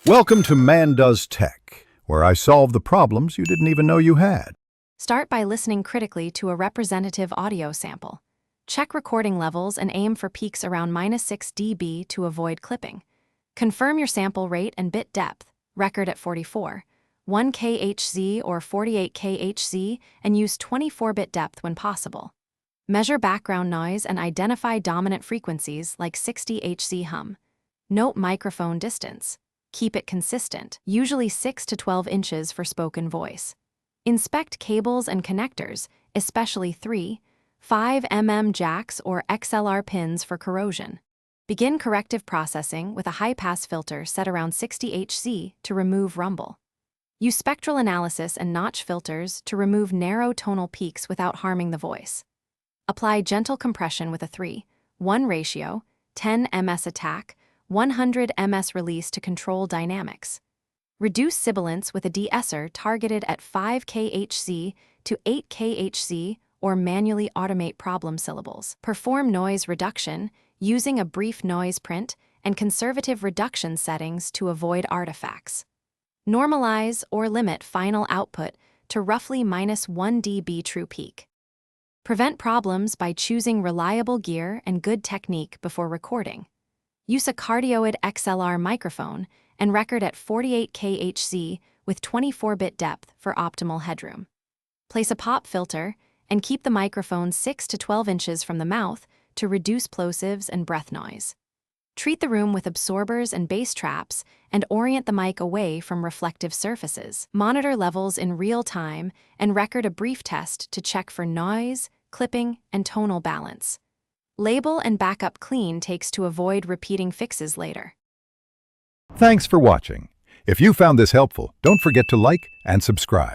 Welcome to Man Does Tech, where I solve the problems you didn't even know you had. Start by listening critically to a representative audio sample. Check recording levels and aim for peaks around -6 dB to avoid clipping. Confirm your sample rate and bit depth, record at 44, 1 kHz or 48 kHz, and use 24-bit depth when possible. Measure background noise and identify dominant frequencies like 60 Hz hum. Note microphone distance. Keep it consistent, usually 6 to 12 inches for spoken voice. Inspect cables and connectors, especially 3, 5 mm jacks or XLR pins for corrosion. Begin corrective processing with a high-pass filter set around 60 Hz to remove rumble. Use spectral analysis and notch filters to remove narrow tonal peaks without harming the voice. Apply gentle compression with a 3:1 ratio, 10 ms attack, 100 ms release to control dynamics. Reduce sibilance with a de-esser targeted at 5 kHz to 8 kHz or manually automate problem syllables. Perform noise reduction using a brief noise print and conservative reduction settings to avoid artifacts. Normalize or limit final output to roughly -1 dB true peak. Prevent problems by choosing reliable gear and good technique before recording. Use a cardioid XLR microphone and record at 48 kHz with 24-bit depth for optimal headroom. Place a pop filter and keep the microphone 6 to 12 inches from the mouth to reduce plosives and breath noise. Treat the room with absorbers and bass traps and orient the mic away from reflective surfaces. Monitor levels in real time and record a brief test to check for noise, clipping, and tonal balance. Label and backup clean takes to avoid repeating fixes later. Thanks for watching. If you found this helpful, don't forget to like and subscribe.